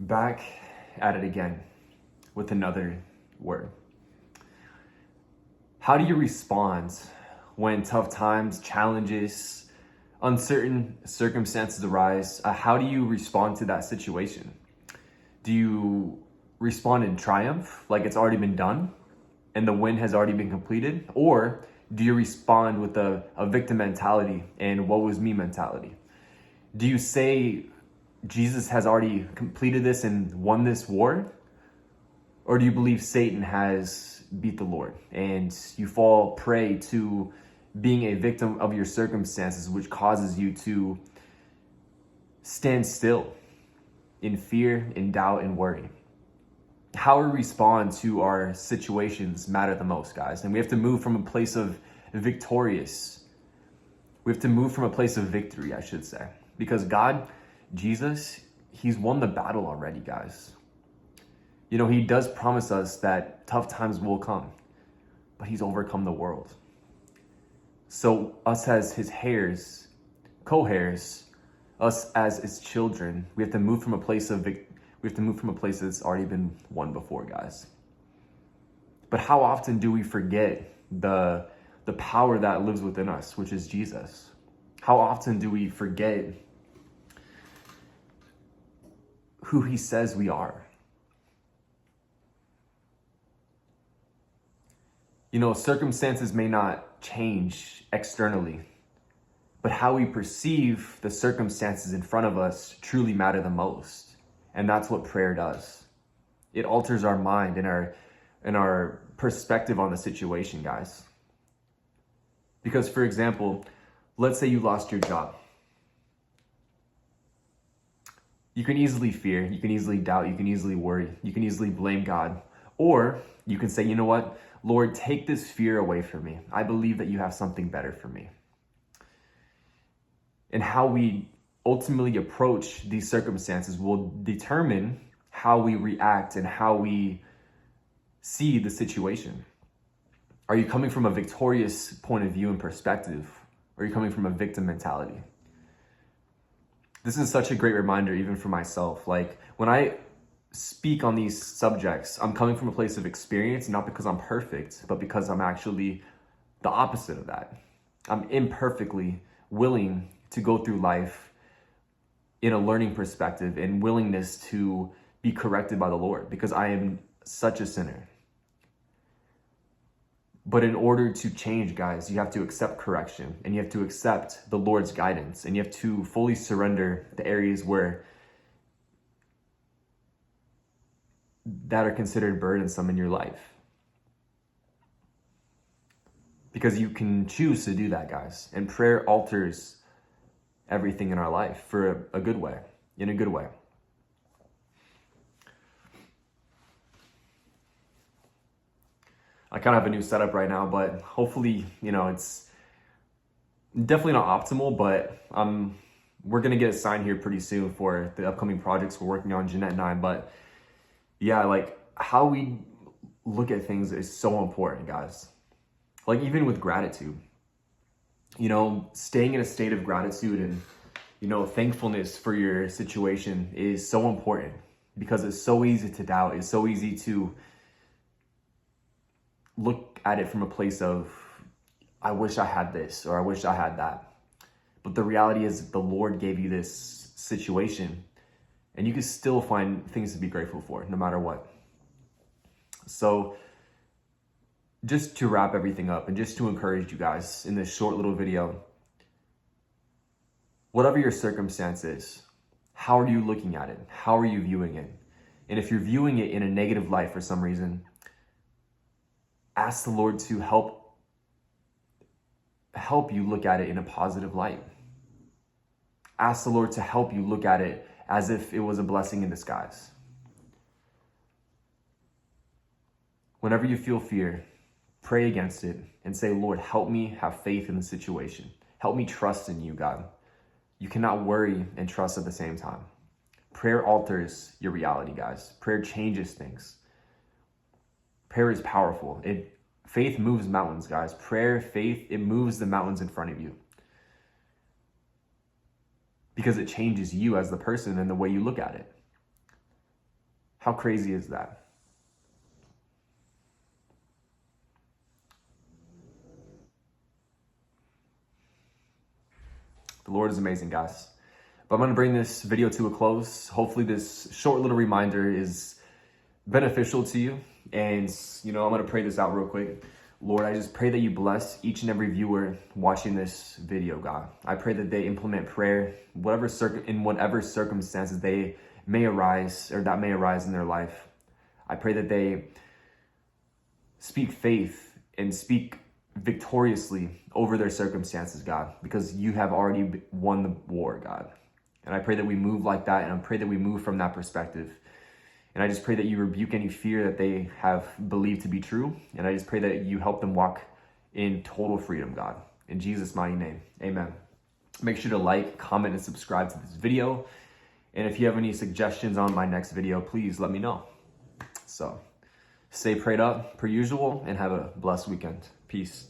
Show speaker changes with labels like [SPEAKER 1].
[SPEAKER 1] Back at it again with another word. How do you respond when tough times, challenges, uncertain circumstances arise? How do you respond to that situation? Do you respond in triumph, like it's already been done and the win has already been completed? Or do you respond with a victim mentality and woe is me mentality? Do you say Jesus has already completed this and won this war? Or do you believe Satan has beat the Lord and you fall prey to being a victim of your circumstances, which causes you to stand still in fear, in doubt, and worry? How we respond to our situations matter the most, guys. And we have to move from a place of victorious. We have to move from a place of victory, I should say. Because God, Jesus, he's won the battle already, guys. You know, he does promise us that tough times will come, but he's overcome the world. So us as his heirs, co-heirs, us as his children, we have to move from a place that's already been won before, guys. But how often do we forget the power that lives within us, which is Jesus? How often do we forget who he says we are? You know, circumstances may not change externally, but how we perceive the circumstances in front of us truly matter the most. And that's what prayer does. It alters our mind and our perspective on the situation, guys. Because, for example, let's say you lost your job. You can easily fear, you can easily doubt, you can easily worry, you can easily blame God. Or you can say, you know what, Lord, take this fear away from me. I believe that you have something better for me. And how we ultimately approach these circumstances will determine how we react and how we see the situation. Are you coming from a victorious point of view and perspective? Or are you coming from a victim mentality? This is such a great reminder, even for myself. Like, when I speak on these subjects, I'm coming from a place of experience, not because I'm perfect, but because I'm actually the opposite of that. I'm imperfectly willing to go through life in a learning perspective and willingness to be corrected by the Lord, because I am such a sinner. But in order to change, guys, you have to accept correction and you have to accept the Lord's guidance and you have to fully surrender the areas that are considered burdensome in your life. Because you can choose to do that, guys. And prayer alters everything in our life for a good way, in a good way. I kind of have a new setup right now, but hopefully, you know, it's definitely not optimal, but we're going to get a sign here pretty soon for the upcoming projects we're working on, Jeanette and I. But yeah, like, how we look at things is so important, guys. Like, even with gratitude, you know, staying in a state of gratitude and, you know, thankfulness for your situation is so important, because it's so easy to doubt. It's so easy to look at it from a place of, I wish I had this, or I wish I had that. But the reality is the Lord gave you this situation and you can still find things to be grateful for no matter what. So just to wrap everything up and just to encourage you guys in this short little video, whatever your circumstance is, how are you looking at it? How are you viewing it? And if you're viewing it in a negative light for some reason, ask the Lord to help you look at it in a positive light. Ask the Lord to help you look at it as if it was a blessing in disguise. Whenever you feel fear, pray against it and say, Lord, help me have faith in the situation. Help me trust in you, God. You cannot worry and trust at the same time. Prayer alters your reality, guys. Prayer changes things. Prayer is powerful. Faith moves mountains, guys. Prayer, faith, it moves the mountains in front of you. Because it changes you as the person and the way you look at it. How crazy is that? The Lord is amazing, guys. But I'm going to bring this video to a close. Hopefully this short little reminder is beneficial to you. And, I'm going to pray this out real quick. Lord, I just pray that you bless each and every viewer watching this video, God. I pray that they implement prayer, in whatever circumstances they may arise or that may arise in their life. I pray that they speak faith and speak victoriously over their circumstances, God, because you have already won the war, God. And I pray that we move like that, and I pray that we move from that perspective. And I just pray that you rebuke any fear that they have believed to be true. And I just pray that you help them walk in total freedom, God. In Jesus' mighty name, amen. Make sure to like, comment, and subscribe to this video. And if you have any suggestions on my next video, please let me know. So stay prayed up per usual and have a blessed weekend. Peace.